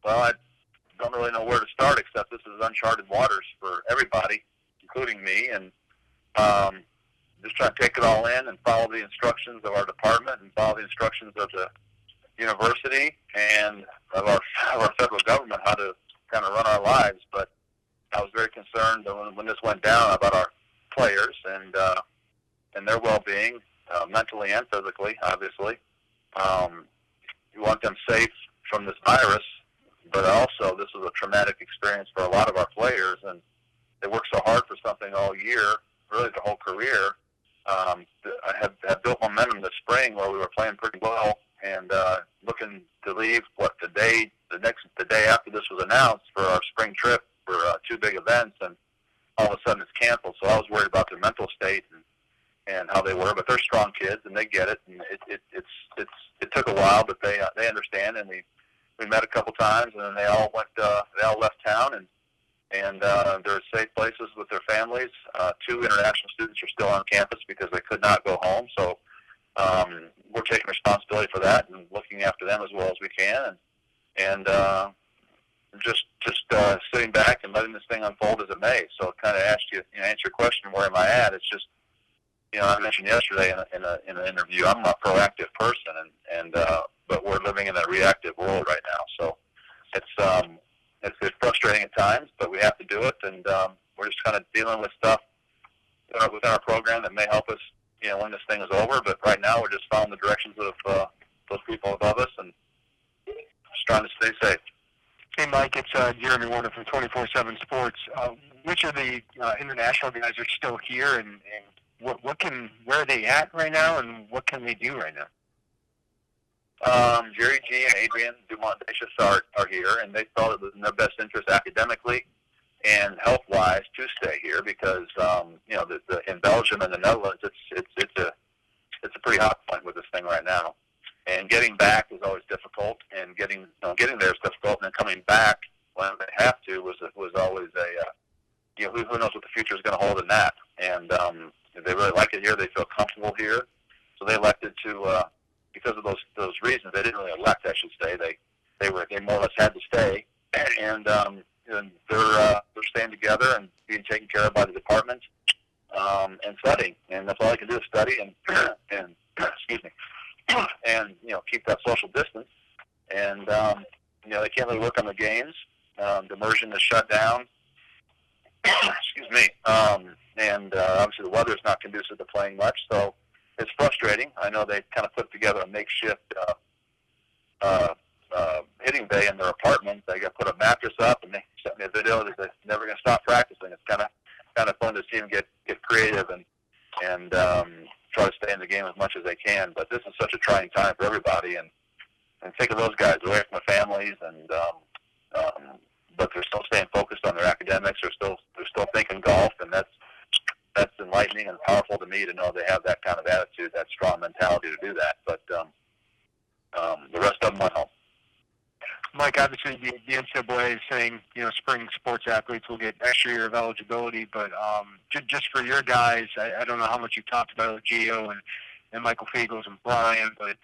Well, I don't really know where to start, except this is uncharted waters for everybody, including me, and just try to take it all in and follow the instructions of our department and follow the instructions of the university and of our federal government how to kind of run our lives. But I was very concerned when this went down about our players and their well-being, mentally and physically, obviously. We want them safe from this virus, but also this was a traumatic experience for a lot of our players, and they worked so hard for something all year, really their whole career. I had built momentum this spring where we were playing pretty well and looking to leave the day after this was announced for our spring trip for 2 big events, and all of a sudden it's canceled. So I was worried about their mental state and how they were, but they're strong kids and they get it. And it took a while, but they understand. And we met a couple times, and then they all left town, and they're at safe places with their families. 2 international students are still on campus because they could not go home. So we're taking responsibility for that and looking after them as well as we can, and just sitting back and letting this thing unfold as it may. So it kind of answer your question, where am I at? It's just, I mentioned yesterday in an interview, I'm a proactive person, but we're living in a reactive world right now. So it's frustrating at times, but we have to do it, and we're just kind of dealing with stuff within our program that may help us, when this thing is over. But right now, we're just following the directions of those people above us and just trying to stay safe. Hey, Mike, it's Jeremy Warner from 24/7 Sports. Which of the international guys are still here, and where are they at right now, and what can they do right now? Jerry G and Adrian Dumont-Deschamps are here, and they felt it was in their best interest academically and health-wise to stay here because in Belgium and the Netherlands, it's a pretty hot point with this thing right now, and getting back is always difficult, and getting there is difficult, and then coming back when they have to was always who knows what the future is going to hold in that, and they really like it here, they feel comfortable here, so they elected to. Because of those reasons, they didn't really elect, I should say. They more or less had to stay, and they're staying together and being taken care of by the department and studying, and that's all I can do is study and excuse me, and keep that social distance, and they can't really work on the games. The immersion is shut down. Excuse me, and obviously the weather is not conducive to playing much, so. It's frustrating. I know they kind of put together a makeshift hitting bay in their apartment. They got put a mattress up, and they sent me a video that they're never going to stop practicing. It's kind of fun to see them get creative and try to stay in the game as much as they can. But this is such a trying time for everybody, and think of those guys away from their families, and but they're still staying focused on their academics. They're still thinking golf, and that's enlightening and powerful to me to know they have that kind of attitude, that strong mentality to do that. But the rest of them went home. Mike, obviously the NCAA is saying, spring sports athletes will get extra year of eligibility, but just for your guys, I don't know how much you talked about with Gio and Michael Fagels and Brian, but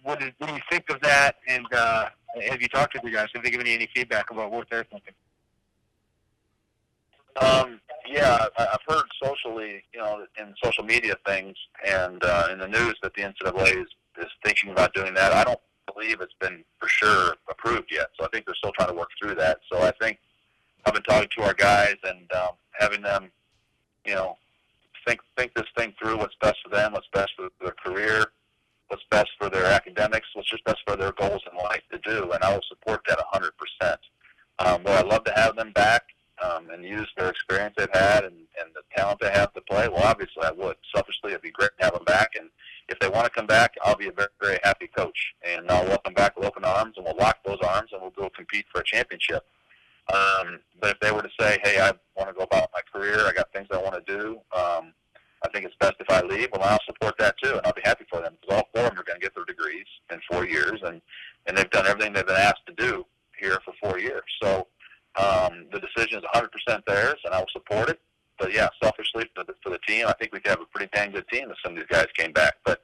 what do you think of that? And have you talked to the guys? Have they given you any feedback about what they're thinking? Yeah, I've heard socially, in social media things and in the news that the NCAA is thinking about doing that. I don't believe it's been for sure approved yet, so I think they're still trying to work through that. So I think I've been talking to our guys and having them, think this thing through, what's best for them, what's best for their career, what's best for their academics, what's just best for their goals in life to do, and I will support that 100%. Would I love to have them back? And use their experience they've had and the talent they have to play? Well, obviously I would. Selfishly, it'd be great to have them back. And if they want to come back, I'll be a very, very happy coach. And I'll welcome back with open arms, and we'll lock those arms, and we'll go compete for a championship. But if they were to say, hey, I want to go about my career, I got things I want to do, I think it's best if I leave, well, I'll support that too. And I'll be happy for them because all 4 of them are going to get their degrees in 4 years. And they've done everything they've been asked to do here for 4 years. So the decision is 100% theirs, and I will support it. But, yeah, selfishly for the team, I think we could have a pretty dang good team if some of these guys came back. But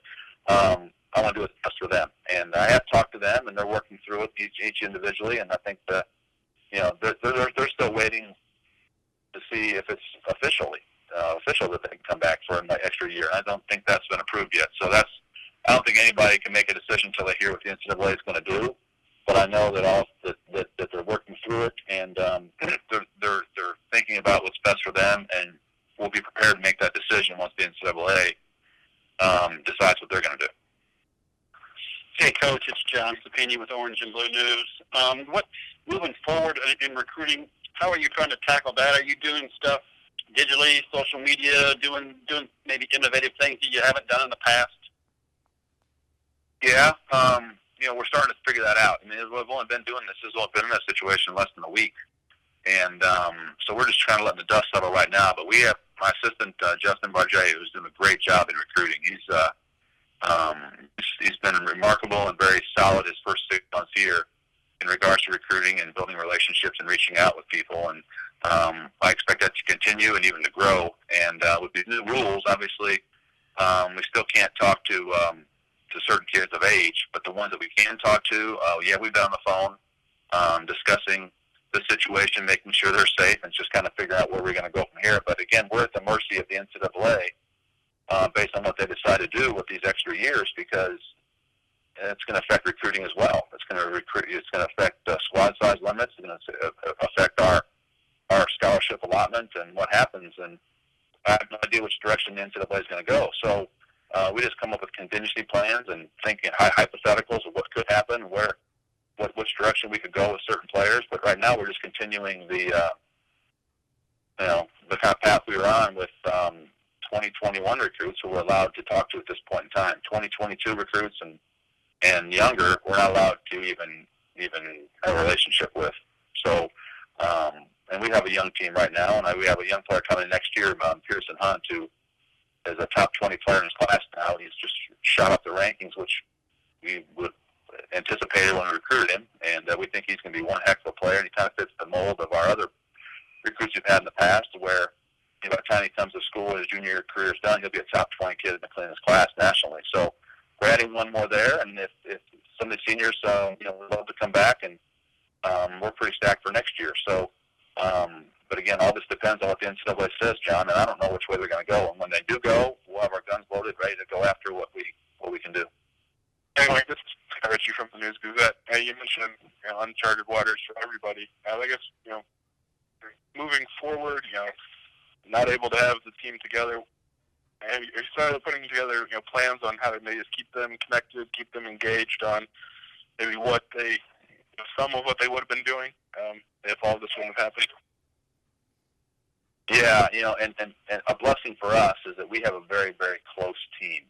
I want to do what's best for them. And I have talked to them, and they're working through it. Each each individually, and I think that they're still waiting to see if it's official that they can come back for an extra year. I don't think that's been approved yet. So I don't think anybody can make a decision until they hear what the NCAA is going to do. But I know that they're working through it, and they're thinking about what's best for them, and will be prepared to make that decision once the NCAA decides what they're going to do. Hey, Coach, it's John Sapini with Orange and Blue News. Moving forward in recruiting, how are you trying to tackle that? Are you doing stuff digitally, social media, doing maybe innovative things that you haven't done in the past? Yeah, we're starting to figure that out. I mean, we've only been doing this. This has only been in this situation less than a week. And so we're just trying to let the dust settle right now. But we have my assistant, Justin Barjay, who's doing a great job in recruiting. He's been remarkable and very solid his first 6 months here in regards to recruiting and building relationships and reaching out with people. And I expect that to continue and even to grow. And with these new rules, obviously, we still can't talk to certain kids of age, but the ones that we can talk to, we've been on the phone discussing the situation, making sure they're safe, and just kind of figure out where we're going to go from here. But again, we're at the mercy of the NCAA based on what they decide to do with these extra years, because it's going to affect recruiting as well. It's going to affect squad size limits. It's going to affect our scholarship allotment and what happens. And I have no idea which direction the NCAA is going to go. So we just come up with contingency plans and thinking hypotheticals of what could happen, which direction we could go with certain players. But right now, we're just continuing the kind of path we were on with 2021 recruits who we're allowed to talk to at this point in time. 2022 recruits and younger, we're not allowed to even have a relationship with. So, and we have a young team right now, and we have a young player coming next year, Pearson Hunt, who is a top 20 player in his class now. He's just shot up the rankings, which we would anticipated when we recruited him, and we think he's going to be one heck of a player, and he kind of fits the mold of our other recruits we've had in the past, where by the time he comes to school and his junior year career is done, he'll be a top 20 kid in his class nationally. So we're adding one more there, and if some of the seniors, would love to come back, and we're pretty stacked for next year. So, but again, all this depends on what the NCAA says, John, and I don't know which way they're going to go. And when they do go, we'll have our guns loaded, ready to go after what we can do. Anyway, this is Richie from the News Gazette. You mentioned uncharted waters for everybody. I guess, moving forward, not able to have the team together, and you started putting together, plans on how to maybe just keep them connected, keep them engaged on maybe what they, some of what they would have been doing if all this wouldn't have happened. Yeah, and a blessing for us is that we have a very, very close team.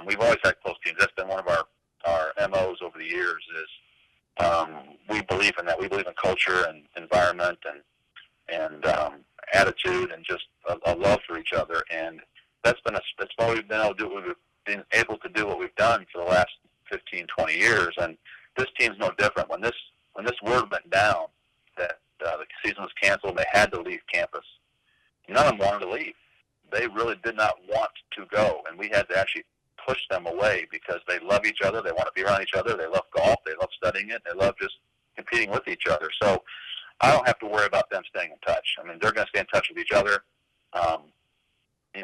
We've always had close teams. That's been one of our MOs over the years is we believe in that. We believe in culture and environment and attitude and just a love for each other. And that's why we've been able to do what we've done for the last 15, 20 years. And this team's no different. When this word went down that the season was canceled and they had to leave campus, none of them wanted to leave. They really did not want to go, and we had to actually push them away because they love each other. They want to be around each other. They love golf. They love studying it. They love just competing with each other. So I don't have to worry about them staying in touch. I mean, they're going to stay in touch with each other.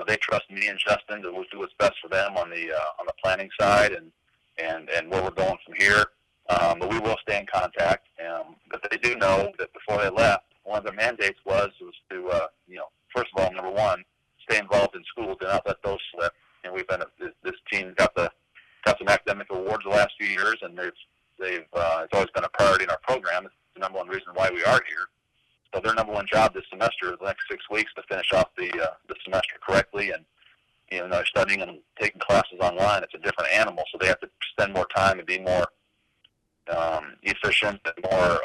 They trust me and Justin to do what's best for them on the planning side and where we're going from here. But we will stay in contact. But they do know that before they left, one of their mandates was to, first of all, number one, stay involved in school. Do not let those slip. And we've been this team got some academic awards the last few years, and it's always been a priority in our program. It's the number one reason why we are here. So their number one job this semester is the next 6 weeks to finish off the semester correctly. And they're studying and taking classes online. It's a different animal, so they have to spend more time and be more efficient and more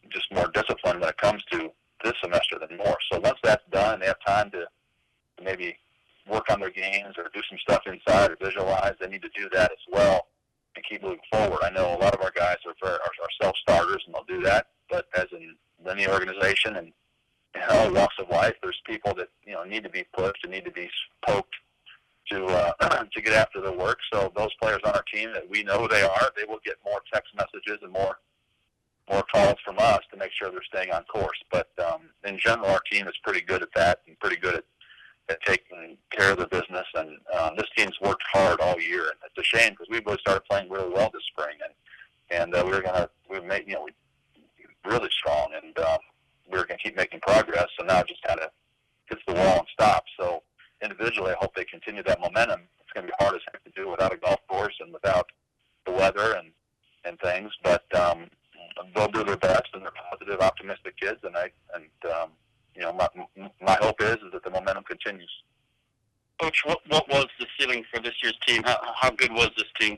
just more disciplined when it comes to this semester than more. So once that's done, they have time to maybe work on their games or do some stuff inside or visualize. They need to do that as well and keep moving forward. I know a lot of our guys are self-starters, and they'll do that. But as in any organization and all walks of life, there's people that need to be pushed and need to be poked to get after their work. So those players on our team that we know who they are, they will get more text messages and more sure they're staying on course. But in general, our team is pretty good at that and pretty good at taking care of the business. And this team's worked hard all year. And it's a shame because we really started playing really well this spring, and we made really strong, and we were going to keep making progress. So now it just kind of hits the wall and stops. So individually, I hope they continue that momentum. It's going to be hard as heck to do without a golf course and without the weather and things, but they'll do their best, and they're positive, optimistic kids, and my hope is that the momentum continues. Coach, what was the ceiling for this year's team? How good was this team?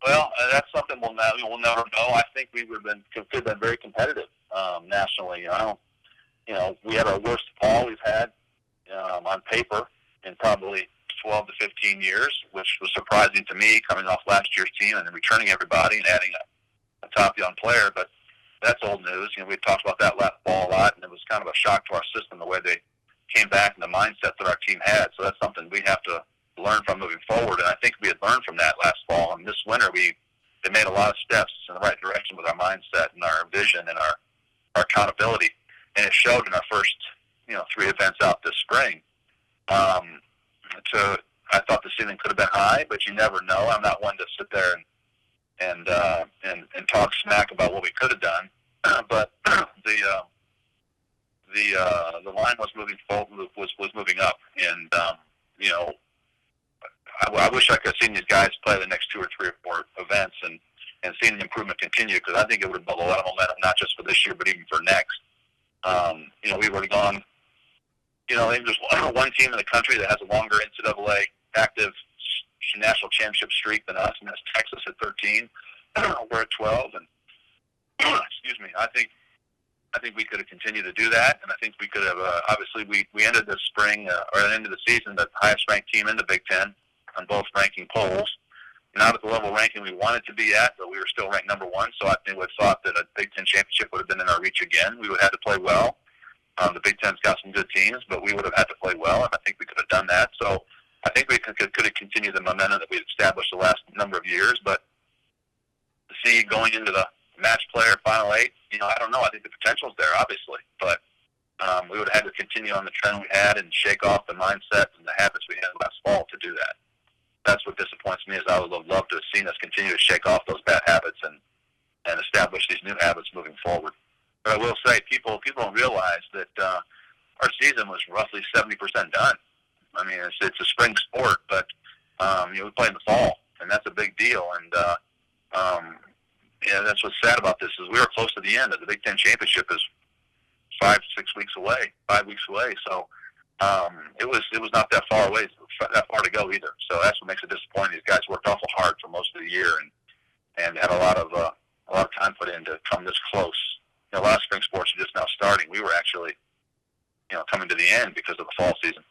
Well, that's something we'll never know. I think could have been very competitive nationally. We had our worst fall we've had on paper in probably 12 to 15 years, which was surprising to me coming off last year's team and then returning everybody and adding a top young player. But that's old news. We talked about that last fall a lot, and it was kind of a shock to our system the way they came back and the mindset that our team had. So that's something we have to learn from moving forward. And I think we had learned from that last fall. And this winter, they made a lot of steps in the right direction with our mindset and our vision and our accountability. And it showed in our first, 3 events out this spring. I thought the ceiling could have been high, but you never know. I'm not one to sit there and talk smack about what we could have done. But the line was moving forward, was moving up, and I wish I could have seen these guys play the next 2 or 3 or 4 events and seen the improvement continue, because I think it would have built a lot of momentum, not just for this year, but even for next. We would have gone. There's one team in the country that has a longer NCAA active national championship streak than us, and that's Texas at 13. We're at 12, and excuse me. I think we could have continued to do that, and I think we could have. Obviously, we ended the spring or the end of the season the highest ranked team in the Big Ten on both ranking polls. Not at the level ranking we wanted to be at, but we were still ranked number 1. So I think we thought that a Big Ten championship would have been in our reach again. We would have had to play well. The Big Ten's got some good teams, but we would have had to play well, and I think we could have done that. So I think we could have continued the momentum that we've established the last number of years. But to see going into the match player Final 8, I don't know. I think the potential's there, obviously, but we would have had to continue on the trend we had and shake off the mindset and the habits we had last fall to do that. That's what disappoints me, is I would have loved to have seen us continue to shake off those bad habits and establish these new habits moving forward. But I will say, people don't realize that our season was roughly 70% done. I mean, it's a spring sport, but we play in the fall, and that's a big deal. And that's what's sad about this, is we were close to the end. The Big Ten championship is 5 weeks away. So it was not that far away, that far to go either. So that's what makes it disappointing. These guys worked awful hard for most of the year and had a lot of time put in to come this close. A lot of spring sports are just now starting. We were actually, coming to the end because of the fall season.